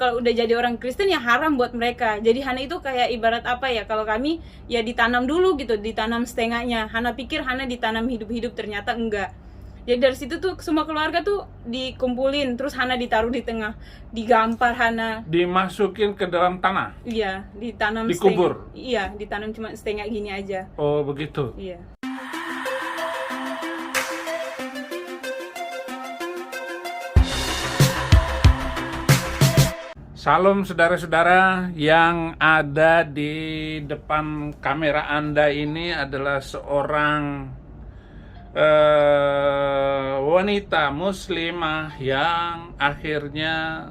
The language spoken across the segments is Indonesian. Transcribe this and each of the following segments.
kalau udah jadi orang Kristen ya haram buat mereka. Jadi Hana itu kayak ibarat apa ya, kalau kami ya ditanam dulu gitu, ditanam setengahnya. Hana pikir Hana ditanam hidup-hidup, ternyata enggak. Jadi dari situ tuh semua keluarga tuh dikumpulin, terus Hana ditaruh di tengah, digampar Hana. Dimasukin ke dalam tanah? Iya, ditanam Dikubur? Iya, ditanam cuma setengah gini aja. Oh begitu? Iya. Salam saudara-saudara, yang ada di depan kamera Anda ini adalah seorang wanita muslimah yang akhirnya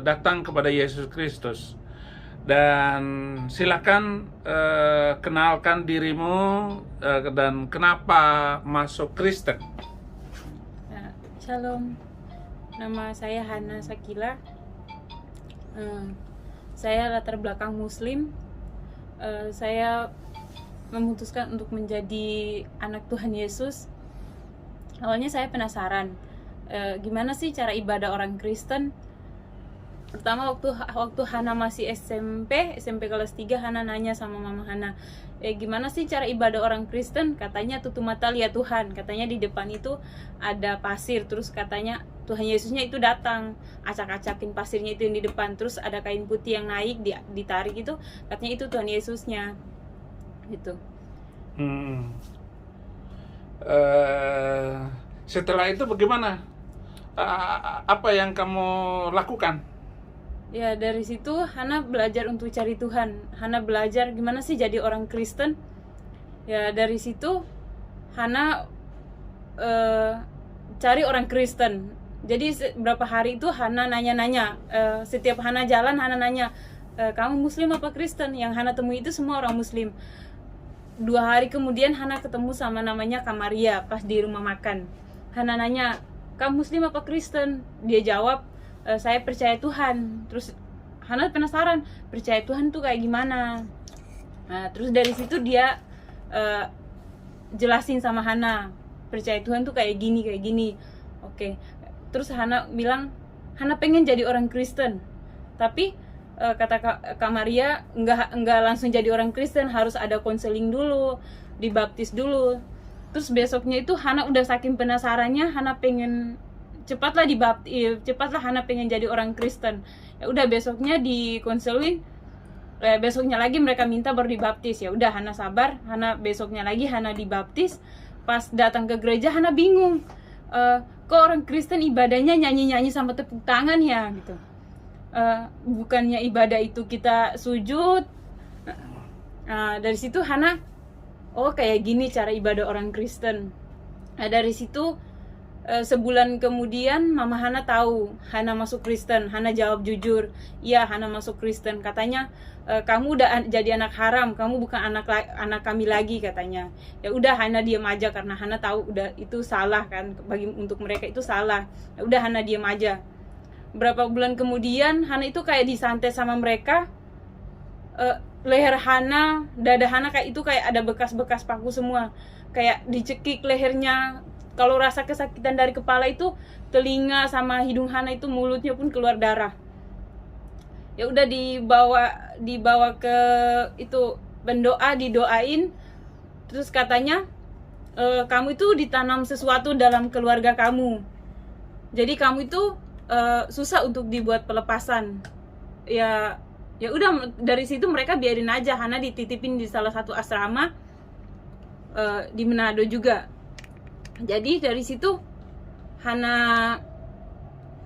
datang kepada Yesus Kristus. Dan silakan kenalkan dirimu dan kenapa masuk Kristen. Shalom, nama saya Hana Sakila. Saya latar belakang Muslim. Saya memutuskan untuk menjadi anak Tuhan Yesus. Awalnya saya penasaran, gimana sih cara ibadah orang Kristen. Pertama waktu Hana masih SMP kelas 3, Hana nanya sama mama Hana, gimana sih cara ibadah orang Kristen? Katanya tutup mata lihat Tuhan. Katanya di depan itu ada pasir, terus katanya Tuhan Yesusnya itu datang, acak-acakin pasirnya itu yang di depan, terus ada kain putih yang naik, ditarik itu, katanya itu Tuhan Yesusnya gitu. Setelah itu bagaimana? Apa yang kamu lakukan? Ya dari situ Hana belajar untuk cari Tuhan. Hana belajar gimana sih jadi orang Kristen. Ya dari situ Hana cari orang Kristen. Jadi beberapa hari itu Hana nanya-nanya, setiap Hana jalan Hana nanya, kamu Muslim apa Kristen? Yang Hana temui itu semua orang Muslim. 2 hari kemudian Hana ketemu sama namanya Kamaria pas di rumah makan. Hana nanya, kamu Muslim apa Kristen? Dia jawab, saya percaya Tuhan. Terus Hana penasaran, percaya Tuhan tuh kayak gimana? Nah, terus dari situ dia jelasin sama Hana, percaya Tuhan tuh kayak gini. Oke. Terus Hana bilang, Hana pengen jadi orang Kristen. Tapi kata Kak Maria, enggak langsung jadi orang Kristen, harus ada konseling dulu, dibaptis dulu. Terus besoknya itu Hana udah saking penasarannya, Hana pengen cepatlah dibaptis, cepatlah Hana pengen jadi orang Kristen. Ya udah besoknya dikonselin, besoknya lagi mereka minta baru dibaptis. Ya udah Hana sabar, Hana besoknya lagi Hana dibaptis. Pas datang ke gereja Hana bingung, kok orang Kristen ibadahnya nyanyi-nyanyi sama tepuk tangan ya gitu. Bukannya ibadah itu kita sujud. Dari situ Hana, oh kayak gini cara ibadah orang Kristen. Nah dari situ sebulan kemudian Mama Hana tahu Hana masuk Kristen. Hana jawab jujur, iya Hana masuk Kristen. Katanya, kamu udah jadi anak haram, kamu bukan anak kami lagi katanya. Ya udah Hana diam aja karena Hana tahu udah itu salah kan, untuk mereka itu salah. Ya udah Hana diam aja. Berapa bulan kemudian Hana itu kayak disantet sama mereka. Leher Hana, dada Hana kayak itu kayak ada bekas-bekas paku semua. Kayak dicekik lehernya. Kalau rasa kesakitan dari kepala itu, telinga sama hidung Hana itu, mulutnya pun keluar darah. Ya udah dibawa ke itu pendoa, didoain. Terus katanya, kamu itu ditanam sesuatu dalam keluarga kamu. Jadi kamu itu susah untuk dibuat pelepasan. Ya udah dari situ mereka biarin aja. Hana dititipin di salah satu asrama di Manado juga. Jadi dari situ Hana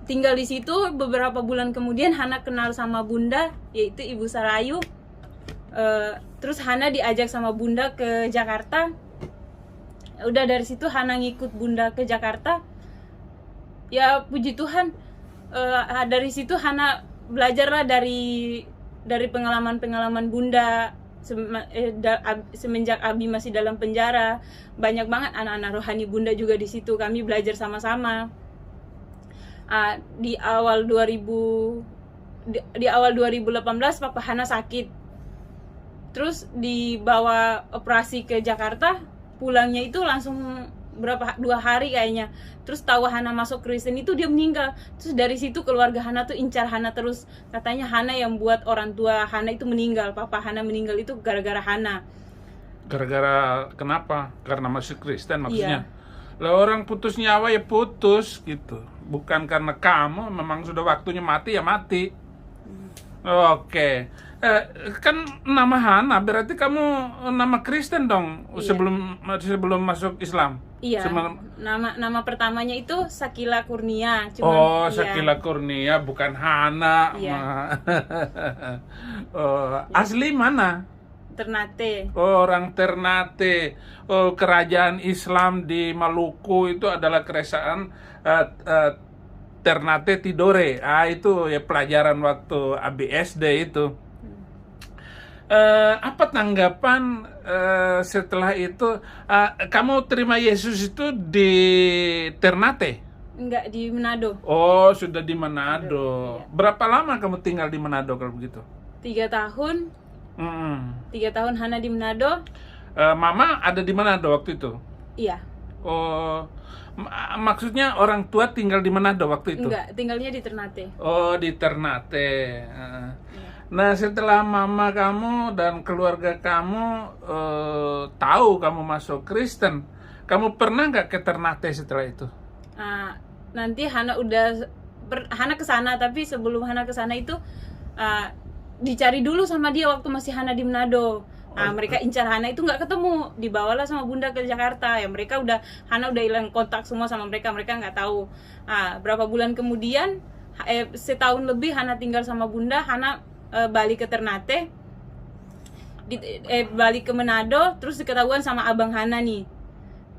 tinggal di situ. Beberapa bulan kemudian Hana kenal sama Bunda, yaitu Ibu Sarayu. Terus Hana diajak sama Bunda ke Jakarta. Udah dari situ Hana ngikut Bunda ke Jakarta. Ya puji Tuhan, dari situ Hana belajarlah dari pengalaman-pengalaman Bunda. Semenjak Abi masih dalam penjara, banyak banget anak-anak rohani Bunda juga di situ. Kami belajar sama-sama. Di awal 2018 Papa Hana sakit. Terus dibawa operasi ke Jakarta. Pulangnya itu langsung berapa 2 hari kayaknya. Terus tahu Hana masuk Kristen itu dia meninggal. Terus dari situ keluarga Hana tuh incar Hana terus. Katanya Hana yang buat orang tua Hana itu meninggal. Papa Hana meninggal itu gara-gara Hana. Gara-gara kenapa? Karena masih Kristen maksudnya. Iya. Lah orang putus nyawa ya putus gitu. Bukan karena kamu memang sudah waktunya mati ya mati. Oke. Kan nama Hana berarti kamu nama Kristen dong. Iya. sebelum masuk Islam. Iya. Nama pertamanya itu Sakila Kurnia. Cuman, iya. Sakila Kurnia bukan Hana. Iya. Asli mana? Ternate. Orang Ternate. Kerajaan Islam di Maluku itu adalah kerajaan Ternate Tidore. Itu ya pelajaran waktu ABSD itu. Apa tanggapan setelah itu? Kamu terima Yesus itu di Ternate? Enggak, di Manado. Oh, sudah di Manado. Iya. Berapa lama kamu tinggal di Manado kalau begitu? 3 tahun. 3 tahun Hana di Manado. Mama ada di Manado waktu itu? Iya. Oh, maksudnya orang tua tinggal di Manado waktu itu? Enggak, tinggalnya di Ternate. Oh, di Ternate. Nah, setelah mama kamu dan keluarga kamu tahu kamu masuk Kristen, kamu pernah nggak ke Ternate setelah itu? Nanti Hana Hana kesana, tapi sebelum Hana kesana itu dicari dulu sama dia waktu masih Hana di Manado. Mereka incar Hana itu nggak ketemu, dibawalah sama bunda ke Jakarta. Ya Hana udah hilang kontak semua sama mereka nggak tahu. Berapa bulan kemudian, setahun lebih Hana tinggal sama bunda. Hana balik ke Ternate, balik ke Manado, terus ketahuan sama abang Hana nih.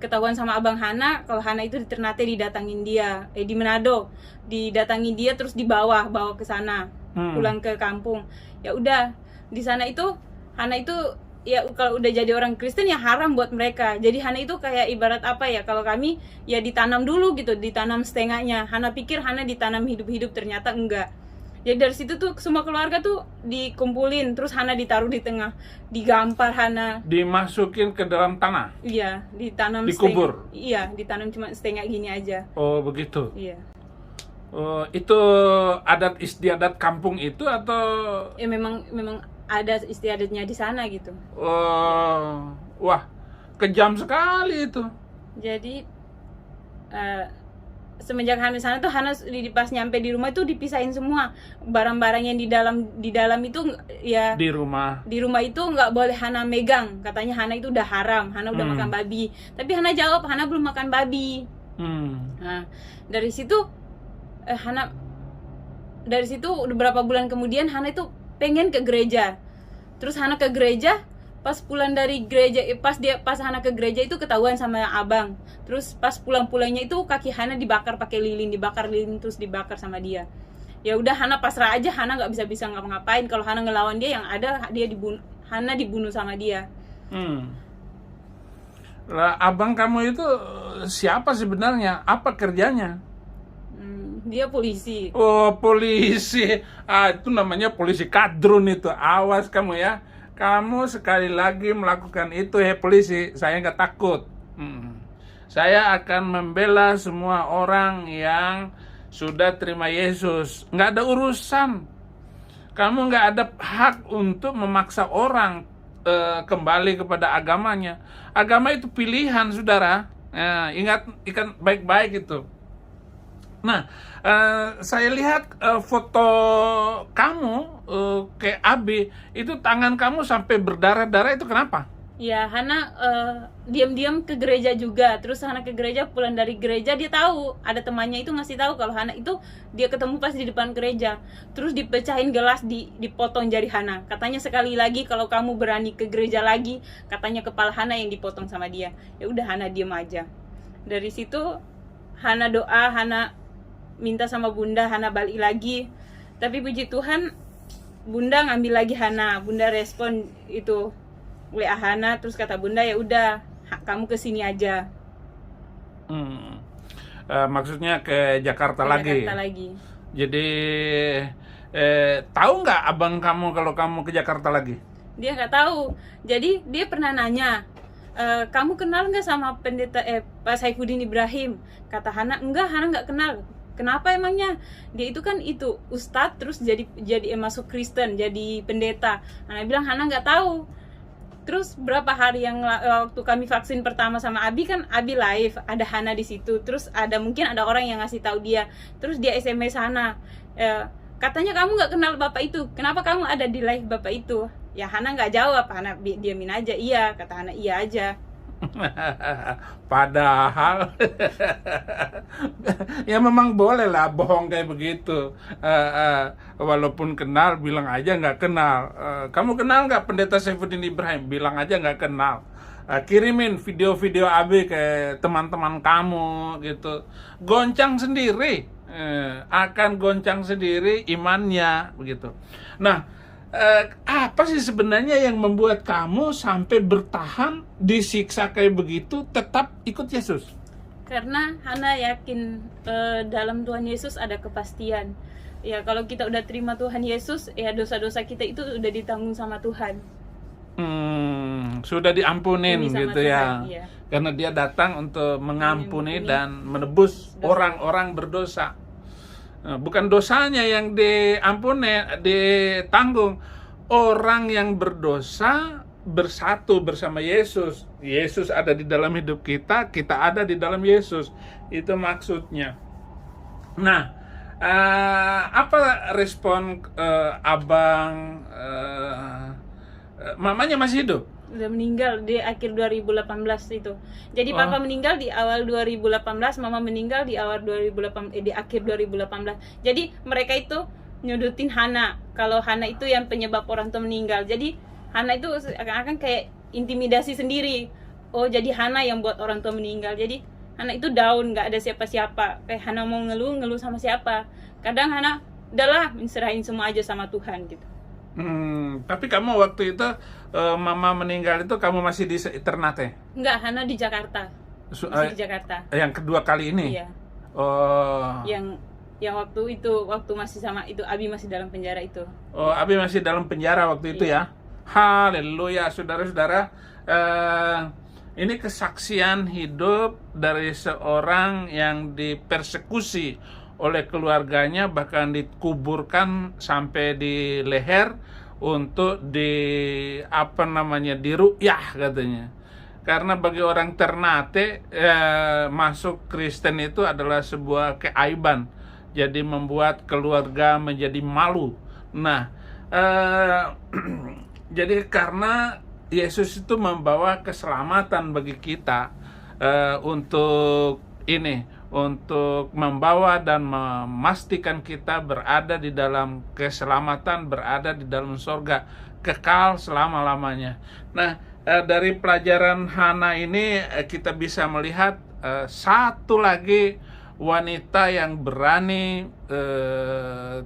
Ketahuan sama abang Hana kalau Hana itu di Ternate didatangin dia, di Manado didatangin dia, terus bawa ke sana, pulang ke kampung. Ya udah, di sana itu Hana itu ya kalau udah jadi orang Kristen ya haram buat mereka. Jadi Hana itu kayak ibarat apa ya, kalau kami ya ditanam dulu gitu, ditanam setengahnya. Hana pikir Hana ditanam hidup-hidup, ternyata enggak. Jadi dari situ tuh semua keluarga tuh dikumpulin, terus Hana ditaruh di tengah, digampar Hana. Dimasukin ke dalam tanah? Iya, ditanam dikubur? Iya, ditanam cuma setengah gini aja. Oh, begitu? Iya. Itu adat istiadat kampung itu atau? Ya memang ada istiadatnya di sana gitu. Wah, kejam sekali itu. Jadi semenjak Hana sana tuh Hana pas nyampe di rumah itu dipisahin semua barang-barang yang di dalam itu ya. Di rumah itu nggak boleh Hana megang, katanya Hana itu udah haram. Hana udah makan babi, tapi Hana jawab Hana belum makan babi. Nah, dari situ udah berapa bulan kemudian Hana itu pengen ke gereja. Terus Hana ke gereja, pas pulang dari gereja, pas Hana ke gereja itu ketahuan sama abang. Terus pas pulangnya itu kaki Hana dibakar pakai lilin, terus dibakar sama dia. Ya udah Hana pasrah aja, Hana nggak bisa ngapa-ngapain. Kalau Hana ngelawan dia, yang ada Hana dibunuh sama dia. Lah, abang kamu itu siapa sebenarnya? Apa kerjanya? Dia polisi. Oh, polisi. Itu namanya polisi kadrun itu. Awas kamu ya. Kamu sekali lagi melakukan itu polisi, saya nggak takut. Saya akan membela semua orang yang sudah terima Yesus. Nggak ada urusan. Kamu nggak ada hak untuk memaksa orang kembali kepada agamanya. Agama itu pilihan, saudara. Ingat baik-baik itu. Nah, saya lihat foto kamu kayak Abi, itu tangan kamu sampai berdarah-darah, itu kenapa? Ya, Hana diam-diam ke gereja juga. Terus Hana ke gereja, pulang dari gereja dia tahu, ada temannya itu ngasih tahu kalau Hana itu dia ketemu pas di depan gereja. Terus dipecahin gelas, dipotong jari Hana. Katanya sekali lagi kalau kamu berani ke gereja lagi, katanya kepala Hana yang dipotong sama dia. Ya udah, Hana diam aja. Dari situ Hana doa, Hana minta sama bunda Hana balik lagi. Tapi puji Tuhan, bunda ngambil lagi Hana. Bunda respon itu WA Hana, terus kata bunda, ya udah kamu kesini aja. Maksudnya ke Jakarta lagi. Jakarta lagi. Jadi tahu nggak abang kamu kalau kamu ke Jakarta lagi? Dia nggak tahu. Jadi dia pernah nanya, kamu kenal nggak sama pendeta Pak Saifuddin Ibrahim? Kata Hana, enggak, Hana nggak kenal. Kenapa emangnya? Dia itu kan itu ustadz terus jadi masuk Kristen, jadi pendeta. Hana bilang Hana nggak tahu. Terus berapa hari yang waktu kami vaksin pertama sama Abi kan Abi live, ada Hana di situ. Terus mungkin ada orang yang ngasih tahu dia. Terus dia SMS Hana, katanya kamu nggak kenal bapak itu. Kenapa kamu ada di live bapak itu? Ya Hana nggak jawab, Hana diamin aja. Iya, kata Hana, iya aja. Padahal ya memang boleh lah bohong kayak begitu. Walaupun kenal bilang aja nggak kenal. Kamu kenal nggak pendeta Saifuddin Ibrahim? Bilang aja nggak kenal. Kirimin video-video AB ke teman-teman kamu gitu. Goncang sendiri, akan goncang sendiri imannya begitu. Nah, apa sih sebenarnya yang membuat kamu sampai bertahan disiksa kayak begitu tetap ikut Yesus? Karena Hana yakin dalam Tuhan Yesus ada kepastian. Ya kalau kita udah terima Tuhan Yesus, ya dosa-dosa kita itu udah ditanggung sama Tuhan. Sudah diampunin gitu ya. Iya. Karena dia datang untuk mengampuni dan menebus orang-orang berdosa. Bukan dosanya yang diampuni, ditanggung. Orang yang berdosa bersatu bersama Yesus. Yesus ada di dalam hidup kita, kita ada di dalam Yesus. Itu maksudnya. Nah, apa respon abang? Mamanya masih hidup? Udah meninggal di akhir 2018 itu. Jadi papa meninggal di awal 2018, mama meninggal di awal 2018 di akhir 2018. Jadi mereka itu nyudutin Hana kalau Hana itu yang penyebab orang tua meninggal. Jadi Hana itu akan kayak intimidasi sendiri. Oh, jadi Hana yang buat orang tua meninggal. Jadi Hana itu down, nggak ada siapa-siapa. Kayak Hana mau ngeluh sama siapa. Kadang Hana udahlah serahin semua aja sama Tuhan gitu. Tapi kamu waktu itu mama meninggal itu kamu masih di Ternate? Enggak, Hana di Jakarta. Masih di Jakarta. Yang kedua kali ini? Iya. Oh. Yang waktu masih sama itu Abi masih dalam penjara itu. Oh, Abi masih dalam penjara waktu itu ya. Haleluya, saudara-saudara. Ini kesaksian hidup dari seorang yang dipersekusi oleh keluarganya, bahkan dikuburkan sampai di leher untuk diruqyah katanya. Karena bagi orang Ternate masuk Kristen itu adalah sebuah keaiban, jadi membuat keluarga menjadi malu. Nah, jadi karena Yesus itu membawa keselamatan bagi kita, untuk membawa dan memastikan kita berada di dalam keselamatan, berada di dalam surga kekal selama-lamanya. Nah, dari pelajaran Hana ini kita bisa melihat satu lagi wanita yang berani,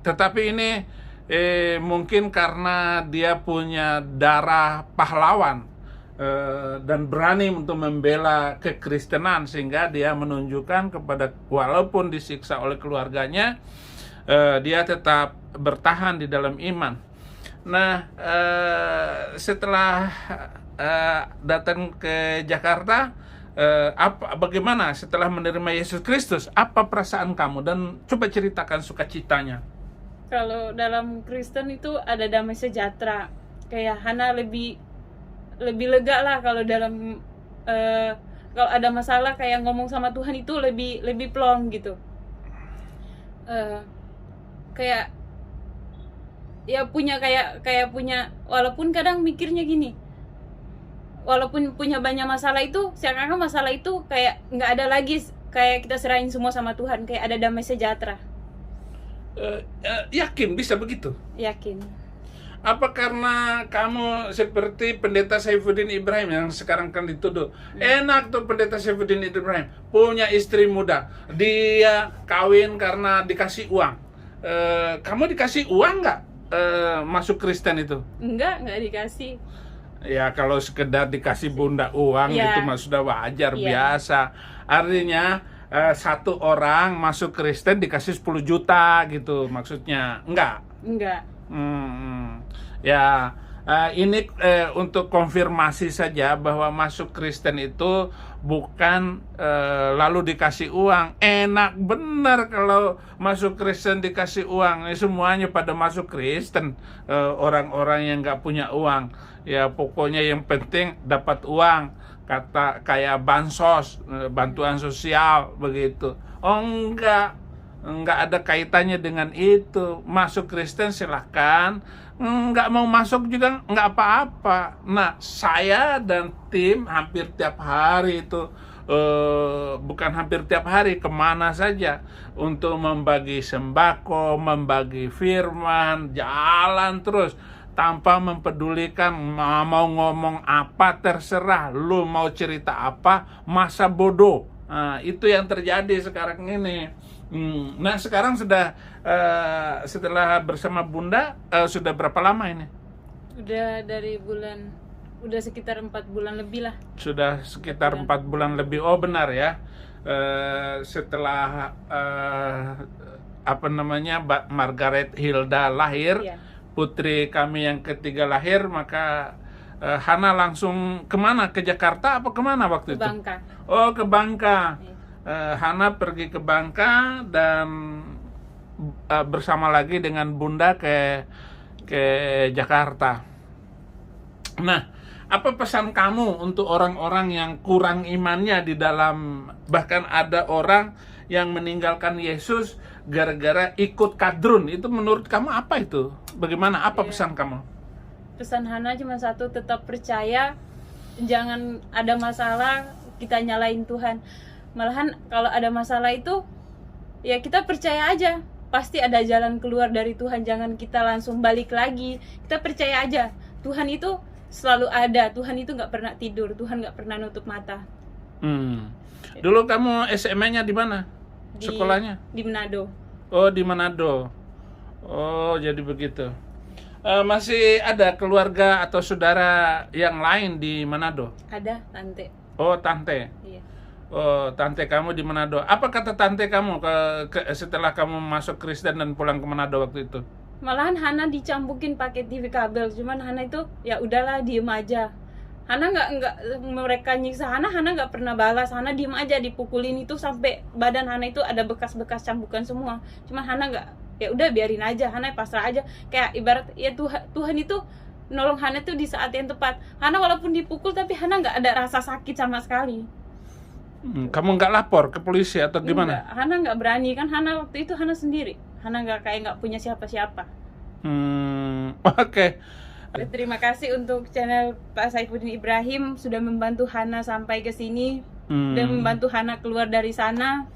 tetapi ini mungkin karena dia punya darah pahlawan dan berani untuk membela kekristenan, sehingga dia menunjukkan kepada, walaupun disiksa oleh keluarganya, dia tetap bertahan di dalam iman. Nah, setelah datang ke Jakarta, bagaimana setelah menerima Yesus Kristus? Apa perasaan kamu, dan coba ceritakan sukacitanya. Kalau dalam Kristen itu ada damai sejahtera. Kayak Hana lebih lega lah kalau dalam kalau ada masalah kayak ngomong sama Tuhan itu lebih plong gitu. Kayak ya punya kayak punya, walaupun kadang mikirnya gini, walaupun punya banyak masalah itu, seakan-akan masalah itu kayak nggak ada lagi, kayak kita serahin semua sama Tuhan, kayak ada damai sejahtera. Yakin bisa begitu? Yakin. Apa karena kamu seperti pendeta Saifuddin Ibrahim yang sekarang kan dituduh? Enak tuh pendeta Saifuddin Ibrahim, punya istri muda, dia kawin karena dikasih uang. Kamu dikasih uang nggak masuk Kristen itu? Enggak dikasih. Ya kalau sekedar dikasih bunda uang itu mah sudah wajar, biasa. Artinya satu orang masuk Kristen dikasih 10 juta gitu maksudnya? Enggak. Ya Ini untuk konfirmasi saja bahwa masuk Kristen itu bukan lalu dikasih uang. Enak benar kalau masuk Kristen dikasih uang. Ini semuanya pada masuk Kristen, orang-orang yang nggak punya uang. Ya pokoknya yang penting dapat uang, kata kayak bansos, bantuan sosial begitu. Oh enggak ada kaitannya dengan itu. Masuk Kristen silahkan, nggak mau masuk juga nggak apa-apa. Nah, saya dan tim hampir tiap hari itu, bukan hampir tiap hari, kemana saja untuk membagi sembako, membagi firman, jalan terus tanpa mempedulikan mau ngomong apa, terserah lu mau cerita apa, masa bodoh. Nah, itu yang terjadi sekarang ini. Nah, sekarang sudah setelah bersama Bunda sudah berapa lama ini? Udah sekitar 4 bulan lebih lah. Sudah sekitar 4 bulan lebih. Oh benar ya. Setelah Margaret Hilda lahir, Iya. putri kami yang ketiga lahir, maka Hana langsung kemana? Ke Jakarta apa kemana waktu Ke itu? Bangka. Oh, ke Bangka. Iya. Hana pergi ke Bangka dan bersama lagi dengan Bunda ke Jakarta. Nah, apa pesan kamu untuk orang-orang yang kurang imannya di dalam, bahkan ada orang yang meninggalkan Yesus gara-gara ikut kadrun? Itu menurut kamu apa itu? Bagaimana? Apa pesan kamu? Pesan Hana cuma satu, tetap percaya, jangan ada masalah kita nyalain Tuhan. Malahan kalau ada masalah itu ya kita percaya aja, pasti ada jalan keluar dari Tuhan. Jangan kita langsung balik lagi, kita percaya aja Tuhan itu selalu ada. Tuhan itu nggak pernah tidur, Tuhan nggak pernah nutup mata. Dulu kamu SMA-nya di mana? Sekolahnya? Di Manado. Oh, di Manado. Oh, jadi begitu. Masih ada keluarga atau saudara yang lain di Manado? Ada tante. Oh, tante. Iya. Oh, tante kamu di Manado. Apa kata tante kamu setelah kamu masuk Kristen dan pulang ke Manado waktu itu? Malahan Hana dicampukin pakai TV kabel, cuman Hana itu ya udahlah, diem aja. Hana nggak mereka nyiksa Hana nggak pernah balas. Hana diem aja, dipukulin itu sampai badan Hana itu ada bekas-bekas cambukan semua. Cuman Hana nggak, ya udah biarin aja, Hana pasrah aja. Kayak ibarat ya Tuhan itu nolong Hana tuh di saat yang tepat. Hana walaupun dipukul tapi Hana nggak ada rasa sakit sama sekali. Kamu nggak lapor ke polisi atau gimana? Enggak, Hana nggak berani kan. Hana waktu itu Hana sendiri. Hana nggak punya siapa-siapa. Oke. Terima kasih untuk channel Pak Saifuddin Ibrahim sudah membantu Hana sampai ke sini, dan membantu Hana keluar dari sana.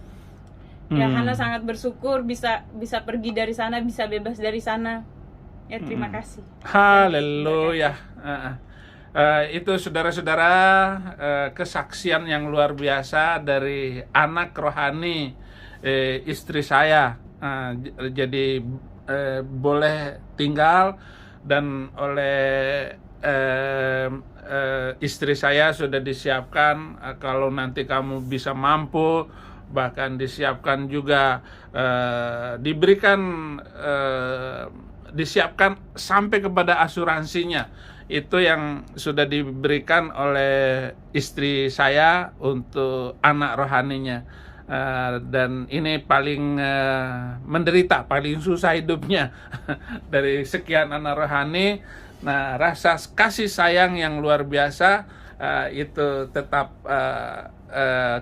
Ya, Hana sangat bersyukur bisa pergi dari sana, bisa bebas dari sana. Ya, terima kasih. Haleluya. Itu saudara-saudara, kesaksian yang luar biasa dari anak rohani istri saya. Jadi boleh tinggal, dan oleh istri saya sudah disiapkan, kalau nanti kamu bisa mampu, bahkan disiapkan juga disiapkan sampai kepada asuransinya. Itu yang sudah diberikan oleh istri saya untuk anak rohaninya. Dan ini paling menderita, paling susah hidupnya dari sekian anak rohani. Nah, rasa kasih sayang yang luar biasa itu tetap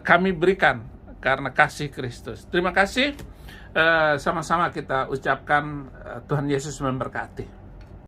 kami berikan karena kasih Kristus. Terima kasih. Sama-sama kita ucapkan Tuhan Yesus memberkati.